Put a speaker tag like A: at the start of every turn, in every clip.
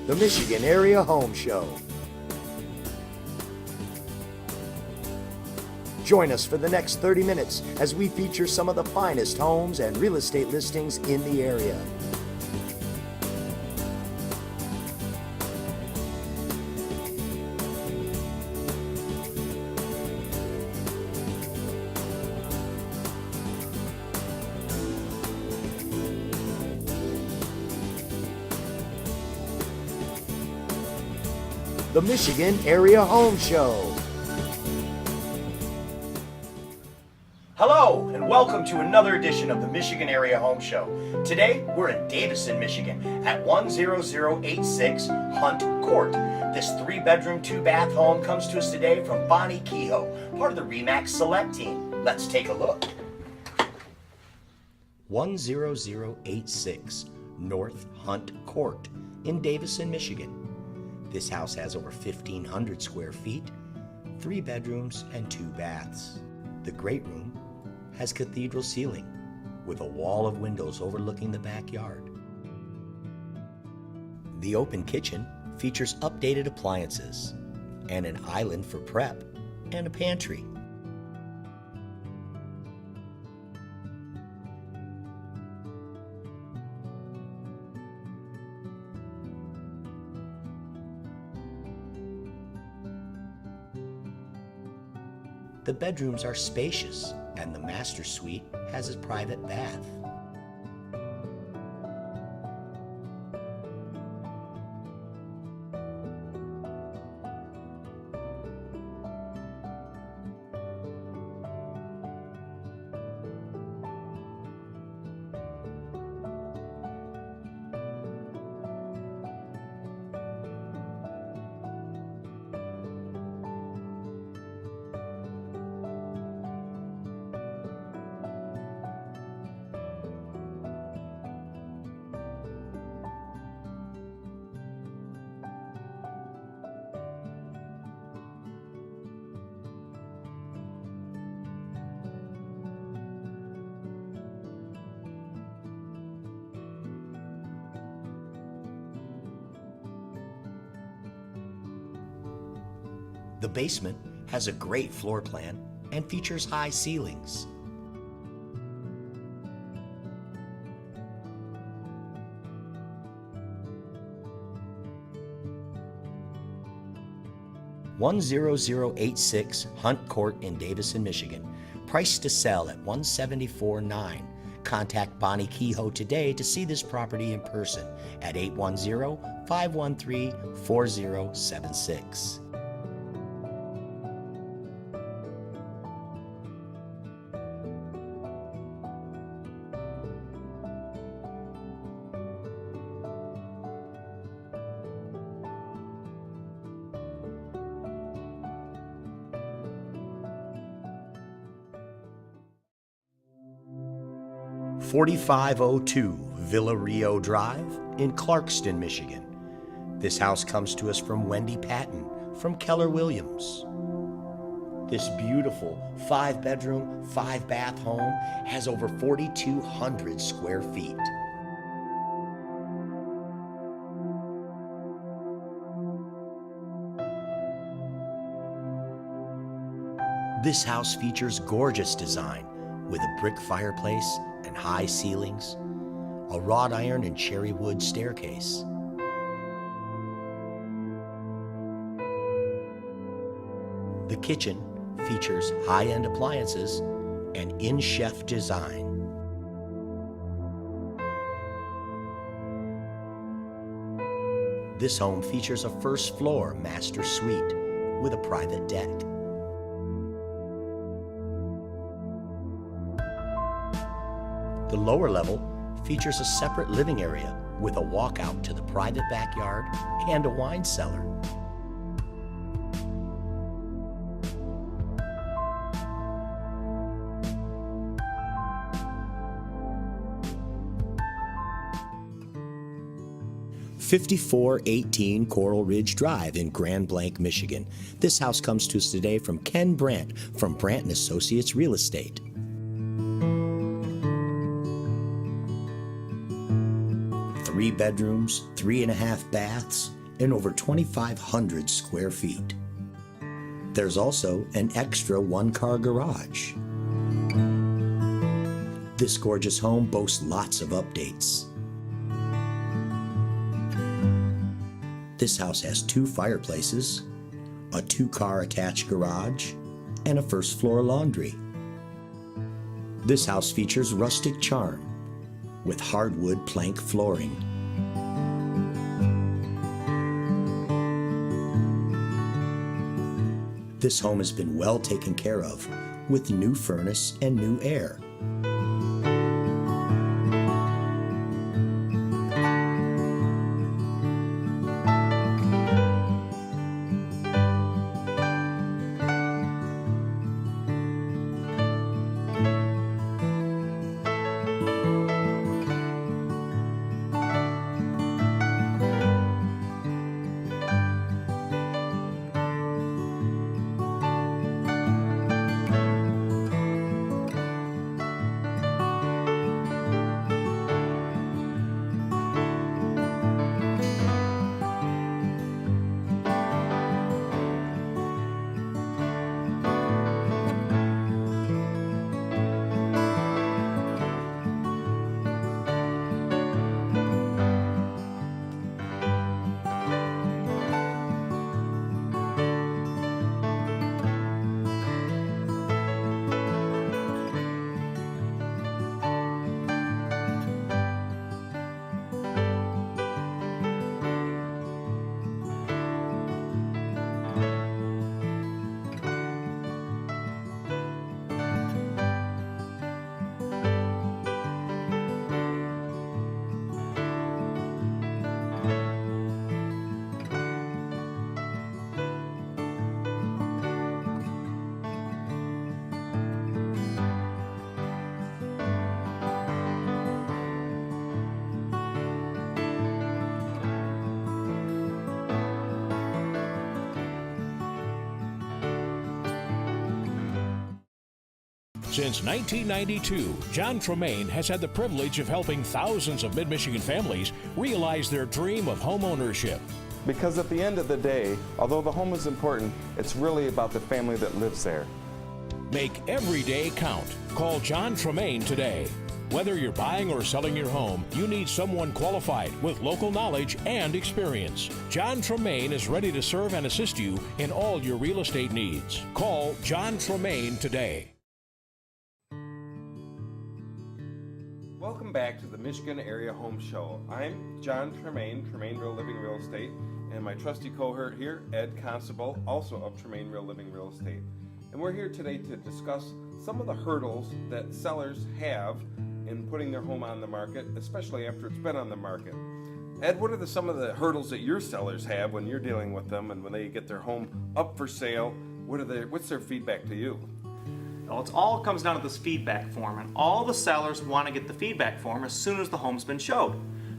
A: the Michigan Area Home Show. Join us for the next 30 minutes as we feature some of the finest homes and real estate listings in the area. The Michigan Area Home Show. Hello, and welcome to another edition of the Michigan Area Home Show. Today, we're in Davison, Michigan at 10086 Hunt Court. This 3-bedroom, 2-bath home comes to us today from Bonnie Kehoe, part of the RE/MAX Select team. Let's take a look. 10086 North Hunt Court in Davison, Michigan. This house has over 1,500 square feet, 3 bedrooms and 2 baths. The great room has cathedral ceiling with a wall of windows overlooking the backyard. The open kitchen features updated appliances and an island for prep and a pantry. The bedrooms are spacious, and the master suite has a private bath. The basement has a great floor plan and features high ceilings. (10086) Hunt Court in Davison, Michigan. Priced to sell at $174,900. Contact Bonnie Kehoe today to see this property in person at 810-513-4076. (4502) Villa Rio Drive in Clarkston, Michigan. This house comes to us from Wendy Patton from Keller Williams. This beautiful 5-bedroom, 5-bath home has over 4,200 square feet. This house features gorgeous design with a brick fireplace and high ceilings, a wrought iron and cherry wood staircase. The kitchen features high-end appliances and in-chef design. This home features a first-floor master suite with a private deck. The lower level features a separate living area with a walkout to the private backyard and a wine cellar. (5418) Coral Ridge Drive in Grand Blanc, Michigan. This house comes to us today from Ken Brandt from Brandt & Associates Real Estate. 3 bedrooms, 3.5 baths, and over 2,500 square feet. There's also an extra one-car garage. This gorgeous home boasts lots of updates. This house has 2 fireplaces, a 2-car attached garage, and a first-floor laundry. This house features rustic charm with hardwood plank flooring. This home has been well taken care of with new furnace and new air.
B: Since 1992, John Tremaine has had the privilege of helping thousands of Mid-Michigan families realize their dream of home ownership.
C: Because at the end of the day, although the home is important, it's really about the family that lives there.
B: Make every day count. Call John Tremaine today. Whether you're buying or selling your home, you need someone qualified with local knowledge and experience. John Tremaine is ready to serve and assist you in all your real estate needs. Call John Tremaine today.
C: Welcome back to the Michigan Area Home Show. I'm John Tremaine, Tremaine Real Living Real Estate, and my trusty cohort here, Ed Constable, also of Tremaine Real Living Real Estate. And we're here today to discuss some of the hurdles that sellers have in putting their home on the market, especially after it's been on the market. Ed, what are some of the hurdles that your sellers have when you're dealing with them and when they get their home up for sale? What's their feedback to you?
D: Well, it all comes down to this feedback form, and all the sellers want to get the feedback form as soon as the home's been showed.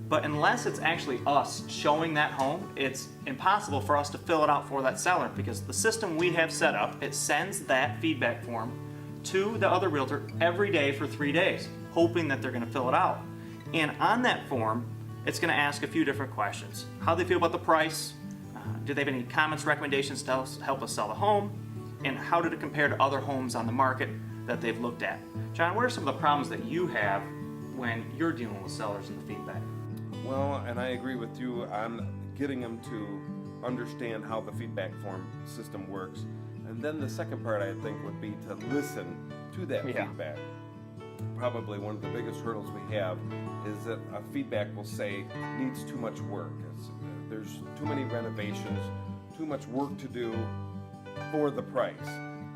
D: But unless it's actually us showing that home, it's impossible for us to fill it out for that seller, because the system we have set up, it sends that feedback form to the other realtor every day for 3 days, hoping that they're going to fill it out. And on that form, it's going to ask a few different questions. How they feel about the price, do they have any comments, recommendations to help us sell the home, and how did it compare to other homes on the market that they've looked at. John, what are some of the problems that you have when you're dealing with sellers in the feedback?
C: Well, and I agree with you on getting them to understand how the feedback form system works. And then the second part, I think, would be to listen to that feedback. Probably one of the biggest hurdles we have is that a feedback will say needs too much work. There's too many renovations, too much work to do for the price.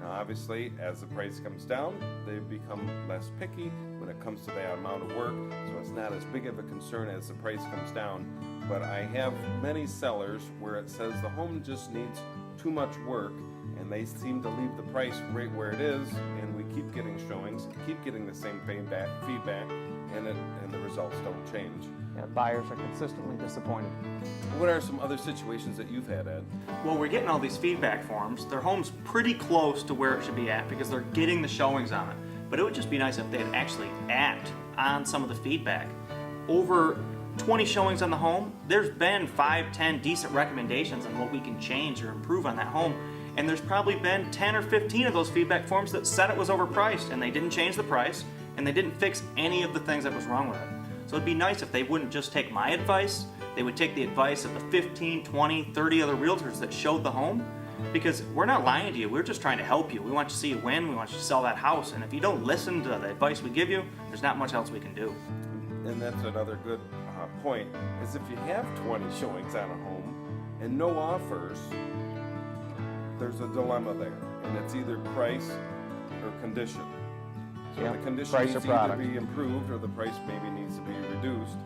C: Now, obviously, as the price comes down, they become less picky when it comes to the amount of work, so it's not as big of a concern as the price comes down. But I have many sellers where it says the home just needs too much work, and they seem to leave the price right where it is, and we keep getting showings, keep getting the same feedback, and the results don't change.
E: Yeah, buyers are consistently disappointed.
C: What are some other situations that you've had, Ed?
D: Well, we're getting all these feedback forms. Their home's pretty close to where it should be at because they're getting the showings on it. But it would just be nice if they'd actually act on some of the feedback. Over 20 showings on the home, there's been 5, 10 decent recommendations on what we can change or improve on that home. And there's probably been 10 or 15 of those feedback forms that said it was overpriced, and they didn't change the price, and they didn't fix any of the things that was wrong with it. So it'd be nice if they wouldn't just take my advice, they would take the advice of the 15, 20, 30 other realtors that showed the home, because we're not lying to you, we're just trying to help you. We want to see you win, we want you to sell that house, and if you don't listen to the advice we give you, there's not much else we can do.
C: And that's another good point, is if you have 20 showings on a home and no offers, there's a dilemma there, and it's either price or condition. So
E: Yeah,
C: the condition
E: price
C: needs
E: or
C: to either
E: product.
C: be improved or the price maybe needs to be reduced.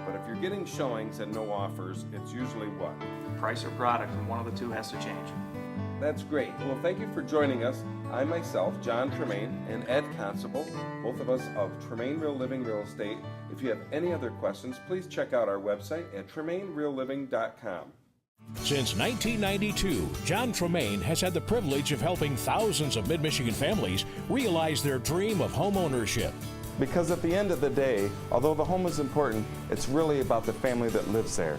C: But if you're getting showings and no offers, it's usually what?
D: Price or product, and one of the two has to change.
C: That's great. Well, thank you for joining us. I myself, John Tremaine, and Ed Constable, both of us of Tremaine Real Living Real Estate. If you have any other questions, please check out our website at TremaineRealLiving.com.
B: Since 1992, John Tremaine has had the privilege of helping thousands of Mid-Michigan families realize their dream of home ownership.
F: Because at the end of the day, although the home is important, it's really about the family that lives there.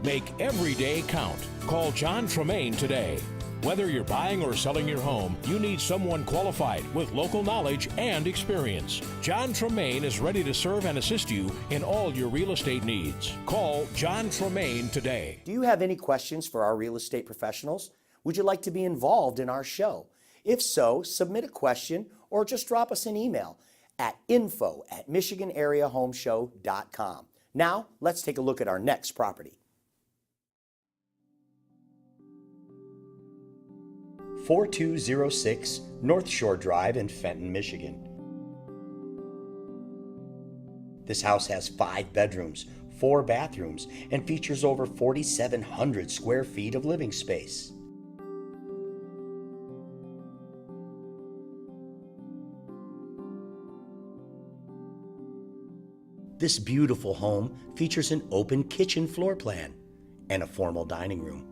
B: Make every day count. Call John Tremaine today. Whether you're buying or selling your home, you need someone qualified with local knowledge and experience. John Tremaine is ready to serve and assist you in all your real estate needs. Call John Tremaine today.
A: Do you have any questions for our real estate professionals? Would you like to be involved in our show? If so, submit a question or just drop us an email at info@michiganarehomeshow.com. Now, let's take a look at our next property. 4206 North Shore Drive in Fenton, Michigan. This house has 5 bedrooms, 4 bathrooms, and features over 4,700 square feet of living space. This beautiful home features an open kitchen floor plan and a formal dining room.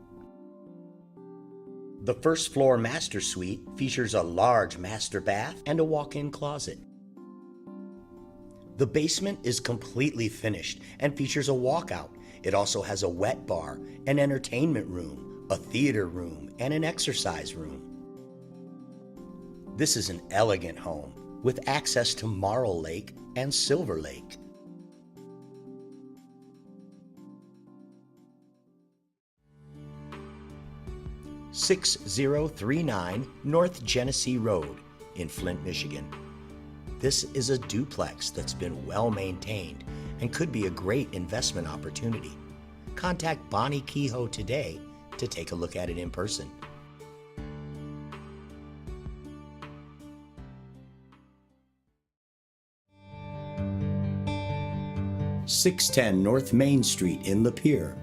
A: The first floor master suite features a large master bath and a walk-in closet. The basement is completely finished and features a walkout. It also has a wet bar, an entertainment room, a theater room, and an exercise room. This is an elegant home with access to Marl Lake and Silver Lake. (6039) North Genesee Road in Flint, Michigan. This is a duplex that's been well maintained and could be a great investment opportunity. Contact Bonnie Kehoe today to take a look at it in person. (610) North Main Street in Lapeer.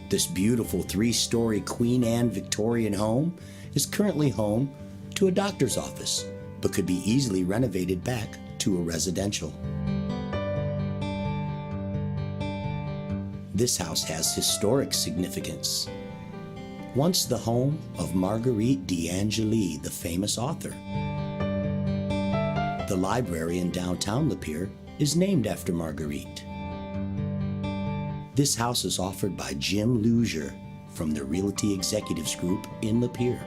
A: This beautiful 3-story Queen Anne Victorian home is currently home to a doctor's office, but could be easily renovated back to a residential. This house has historic significance. Once the home of Marguerite d'Angely, the famous author. The library in downtown Lapeer is named after Marguerite. This house is offered by Jim Luzier from the Realty Executives Group in Lapeer.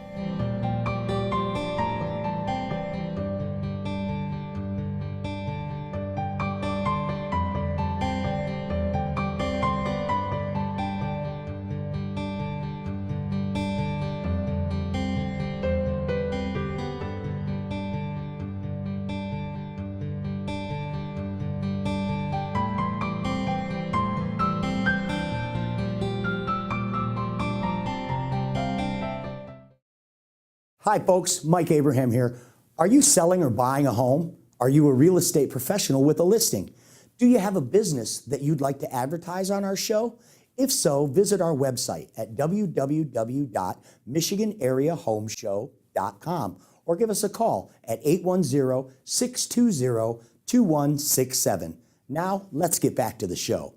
A: Hi folks, Mike Abraham here. Are you selling or buying a home? Are you a real estate professional with a listing? Do you have a business that you'd like to advertise on our show? If so, visit our website at www.michiganarehomeshow.com or give us a call at 810-620-2167. Now, let's get back to the show.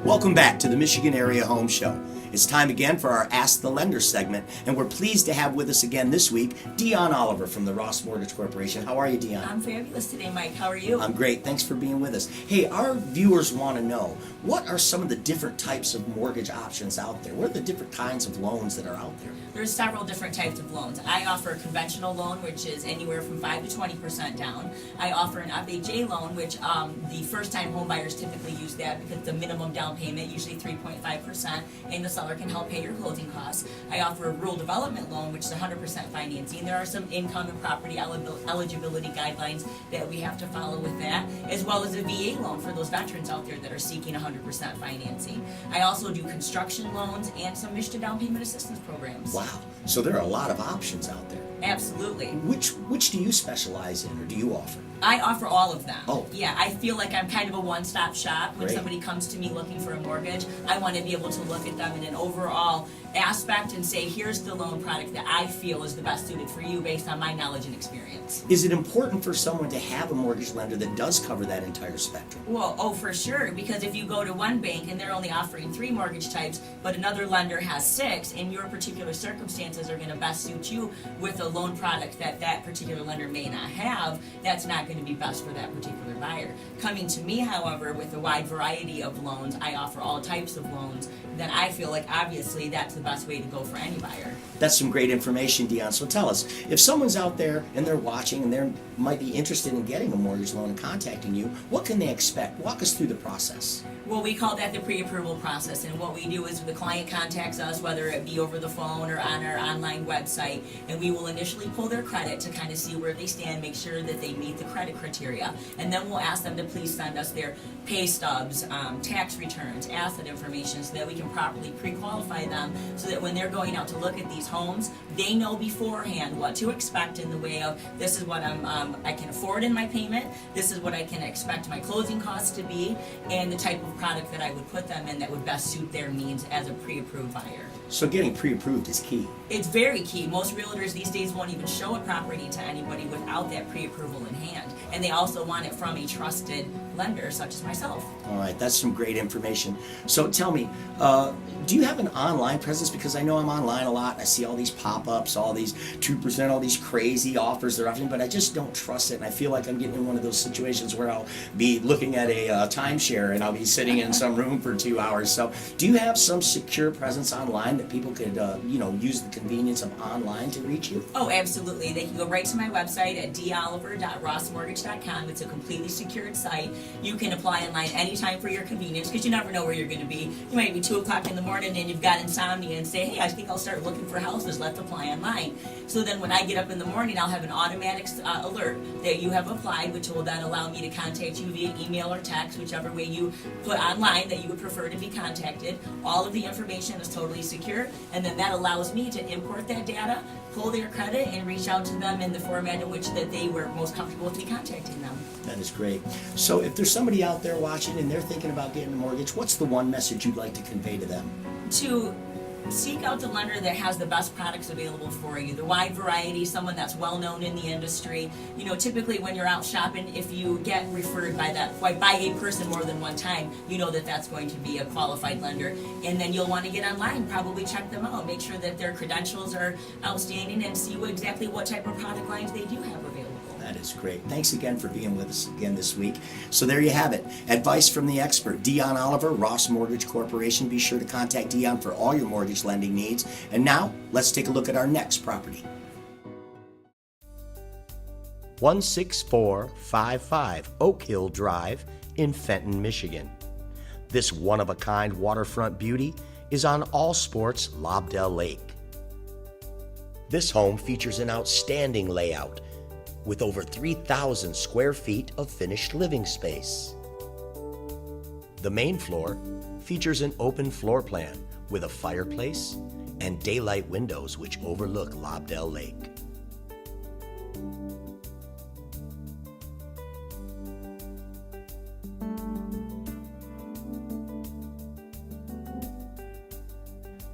A: Welcome back to the Michigan Area Home Show. It's time again for our Ask the Lender segment, and we're pleased to have with us again this week Dion Oliver from the Ross Mortgage Corporation. How are you, Dion?
G: I'm fabulous today, Mike. How are you?
A: I'm great. Thanks for being with us. Hey, our viewers want to know, what are some of the different types of mortgage options out there? What are the different kinds of loans that are out there?
G: There's several different types of loans. I offer a conventional loan, which is anywhere from 5 to 20% down. I offer an FHA loan, which the first-time home buyers typically use that because the minimum down payment, usually 3.5%, and the seller can help pay your closing costs. I offer a rural development loan, which is 100% financing. There are some income and property eligibility guidelines that we have to follow with that, as well as a VA loan for those veterans out there that are seeking 100% financing. I also do construction loans and some Michigan down payment assistance programs.
A: Wow. So there are a lot of options out there.
G: Absolutely.
A: Which do you specialize in, or do you offer?
G: I offer all of them.
A: Oh.
G: Yeah, I feel like I'm kind of a one-stop shop. When
A: Great.
G: somebody comes to me looking for a mortgage, I want to be able to look at them in an overall aspect and say, here's the loan product that I feel is the best suited for you based on my knowledge and experience.
A: Is it important for someone to have a mortgage lender that does cover that entire spectrum?
G: Well, oh, for sure, because if you go to one bank and they're only offering 3 mortgage types, but another lender has 6, and your particular circumstances are going to best suit you with a loan product that that particular lender may not have, that's not going to be best for that particular buyer. Coming to me, however, with a wide variety of loans, I offer all types of loans, then I feel like obviously that's the best way to go for any buyer.
A: That's some great information, Dion. So tell us, if someone's out there and they're watching and they might be interested in getting a mortgage loan and contacting you, what can they expect? Walk us through the process.
G: Well, we call that the pre-approval process, and what we do is the client contacts us, whether it be over the phone or on our online website, and we will initially pull their credit to kind of see where they stand, make sure that they meet the credit criteria, and then we'll ask them to please send us their pay stubs, tax returns, asset information, so that we can properly pre-qualify them, so that when they're going out to look at these homes, they know beforehand what to expect in the way of, this is what I can afford in my payment, this is what I can expect my closing costs to be, and the type of product that I would put them in that would best suit their needs as a pre-approved buyer.
A: So getting pre-approved is key.
G: It's very key. Most realtors these days won't even show a property to anybody without that pre-approval in hand. And they also want it from a trusted lender such as myself.
A: All right, that's some great information. So tell me, do you have an online presence? Because I know I'm online a lot and I see all these pop-ups, all these 2%, all these crazy offers they're offering, but I just don't trust it, and I feel like I'm getting in one of those situations where I'll be looking at a timeshare and I'll be sitting in some room for 2 hours. So do you have some secure presence online that people could use the convenience of online to reach you?
G: Oh, absolutely. They can go right to my website at doliver.rossmortgage.com. It's a completely secured site. You can apply online anytime for your convenience, because you never know where you're going to be. You might be 2 o'clock in the morning and you've got insomnia and say, hey, I think I'll start looking for houses. Let's apply online. So then when I get up in the morning, I'll have an automatic alert that you have applied, which will then allow me to contact you via email or text, whichever way you put online that you would prefer to be contacted. All of the information is totally secure, and then that allows me to import that data, pull their credit, and reach out to them in the format in which that they were most comfortable with me contacting them.
A: That is great. So if there's somebody out there watching and they're thinking about getting a mortgage, what's the one message you'd like to convey to them?
G: To seek out the lender that has the best products available for you, the wide variety, someone that's well known in the industry. You know, typically when you're out shopping, if you get referred by a person more than one time, you know that that's going to be a qualified lender, and then you'll want to get online, probably check them out, make sure that their credentials are outstanding, and see exactly what type of product lines they do have available.
A: That is great. Thanks again for being with us again this week. So there you have it. Advice from the expert, Dion Oliver, Ross Mortgage Corporation. Be sure to contact Dion for all your mortgage lending needs. And now, let's take a look at our next property. 16455 Oak Hill Drive in Fenton, Michigan. This one-of-a-kind waterfront beauty is on All Sports Lobdell Lake. This home features an outstanding layout with over 3,000 square feet of finished living space. The main floor features an open floor plan with a fireplace and daylight windows which overlook Lobdell Lake.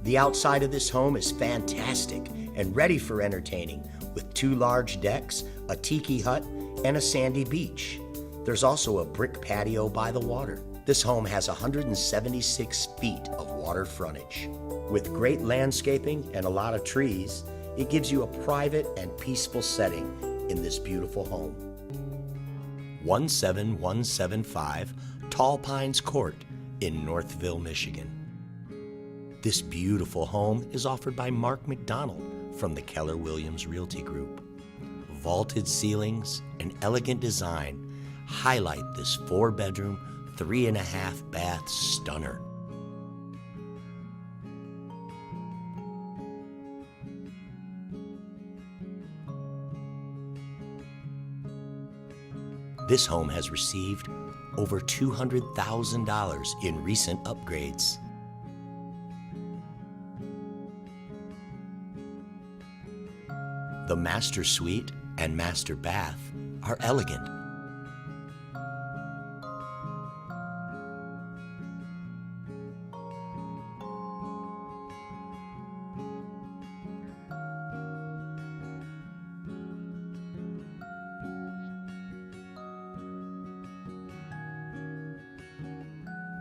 A: The outside of this home is fantastic and ready for entertaining, with 2 large decks, a tiki hut, and a sandy beach. There's also a brick patio by the water. This home has 176 feet of water frontage. With great landscaping and a lot of trees, it gives you a private and peaceful setting in this beautiful home. 17175 Tall Pines Court in Northville, Michigan. This beautiful home is offered by Mark McDonald from the Keller Williams Realty Group. Vaulted ceilings and elegant design highlight this 4-bedroom, 3.5 bath stunner. This home has received over $200,000 in recent upgrades. The master suite and master bath are elegant.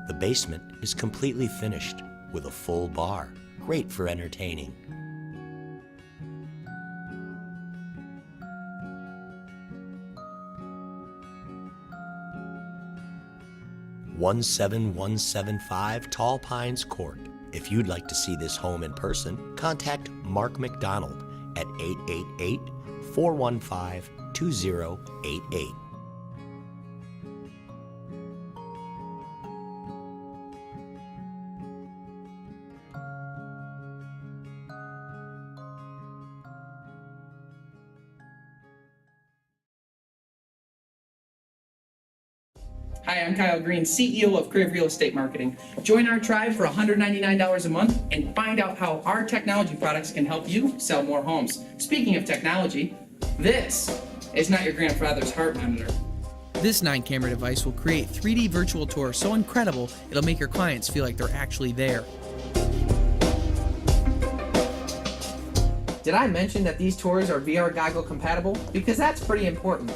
A: The basement is completely finished with a full bar, great for entertaining. (17175 Tall Pines Court). If you'd like to see this home in person, contact Mark McDonald at 888-415-2088.
H: Hi, I'm Kyle Green, CEO of Crave Real Estate Marketing. Join our tribe for $199 a month and find out how our technology products can help you sell more homes. Speaking of technology, this is not your grandfather's heart monitor.
I: This 9-camera device will create 3D virtual tours so incredible it'll make your clients feel like they're actually there.
H: Did I mention that these tours are VR goggle compatible? Because that's pretty important.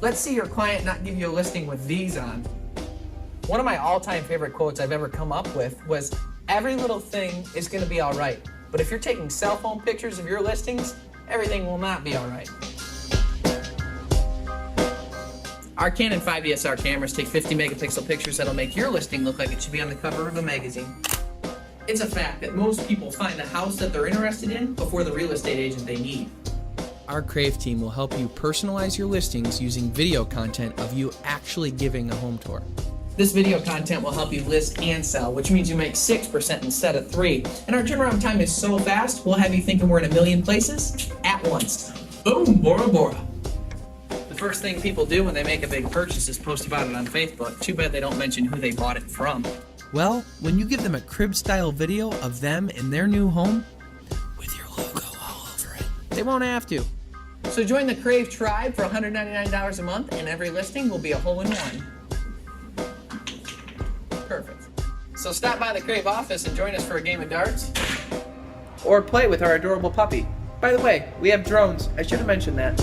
H: Let's see your client not give you a listing with these on. One of my all-time favorite quotes I've ever come up with was, "Every little thing is going to be all right, but if you're taking cell phone pictures of your listings, everything will not be all right." Our Canon 5DSR cameras take 50 megapixel pictures that'll make your listing look like it should be on the cover of a magazine. It's a fact that most people find the house that they're interested in before the real estate agent they need.
I: Our Crave team will help you personalize your listings using video content of you actually giving a home tour.
H: This video content will help you list and sell, which means you make 6% instead of 3%. And our turnaround time is so fast, we'll have you thinking we're in a million places at once. Boom, Bora Bora. The first thing people do when they make a big purchase is post about it on Facebook. Too bad they don't mention who they bought it from.
I: Well, when you give them a crib-style video of them in their new home, with your logo all over it, they won't have to.
H: So join the Crave tribe for $199 a month, and every listing will be a hole-in-one. Perfect. So stop by the Crave office and join us for a game of darts.
E: Or play with our adorable puppy. By the way, we have drones. I should have mentioned that.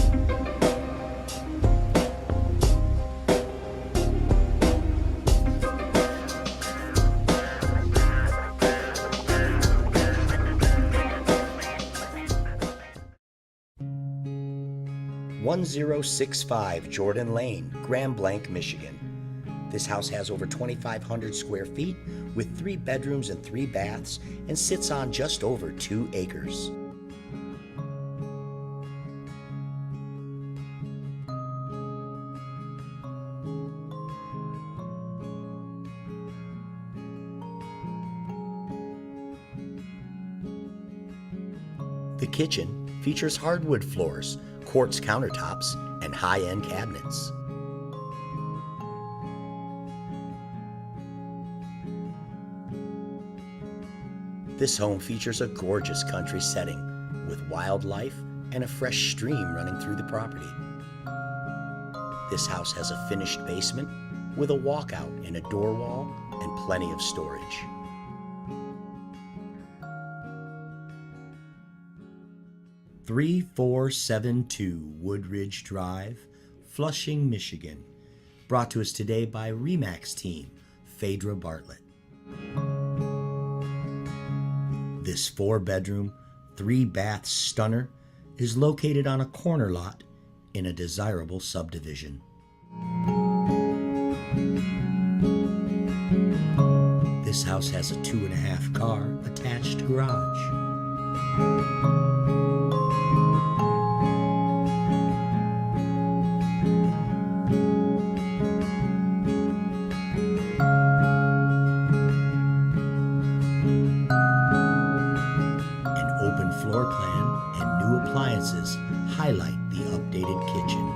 A: (1065 Jordan Lane, Grand Blanc, Michigan). This house has over 2,500 square feet with 3 bedrooms and 3 baths and sits on just over 2 acres. The kitchen features hardwood floors, quartz countertops, and high-end cabinets. This home features a gorgeous country setting with wildlife and a fresh stream running through the property. This house has a finished basement with a walkout and a door wall and plenty of storage. (3472 Woodridge Drive, Flushing, Michigan). brought to us today by RE/MAX team, Phaedra Bartlett. This 4-bedroom, 3-bath stunner is located on a corner lot in a desirable subdivision. This house has a 2.5-car attached garage. An open floor plan and new appliances highlight the updated kitchen.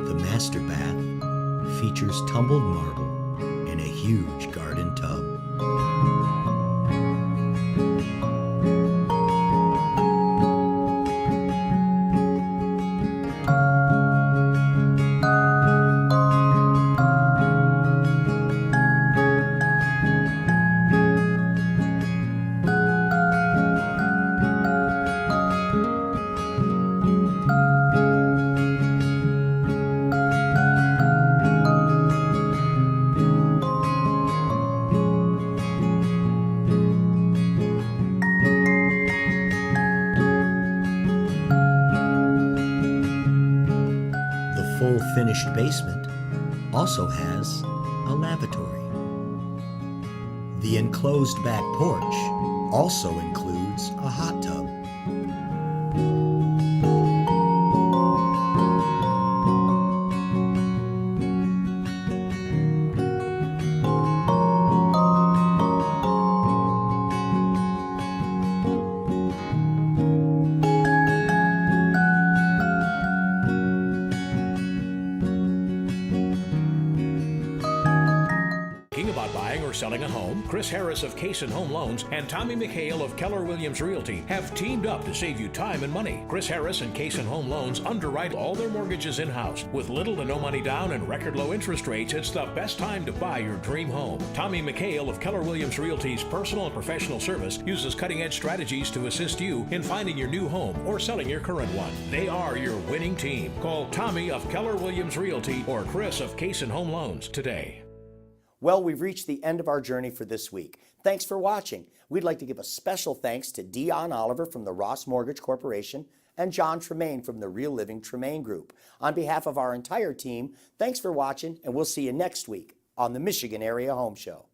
A: The master bath features tumbled marble and a huge garden tub. The full finished basement also has a lavatory. The enclosed back porch also includes a hot tub.
B: Thinking about buying or selling a home? Chris Harris of Case and Home Loans and Tommy McHale of Keller Williams Realty have teamed up to save you time and money. Chris Harris and Case and Home Loans underwrite all their mortgages in-house. With little to no money down and record low interest rates, it's the best time to buy your dream home. Tommy McHale of Keller Williams Realty's personal and professional service uses cutting-edge strategies to assist you in finding your new home or selling your current one. They are your winning team. Call Tommy of Keller Williams Realty or Chris of Case and Home Loans today.
A: Well, we've reached the end of our journey for this week. Thanks for watching. We'd like to give a special thanks to Dion Oliver from the Ross Mortgage Corporation and John Tremaine from the Real Living Tremaine Group. On behalf of our entire team, thanks for watching, and we'll see you next week on the Michigan Area Home Show.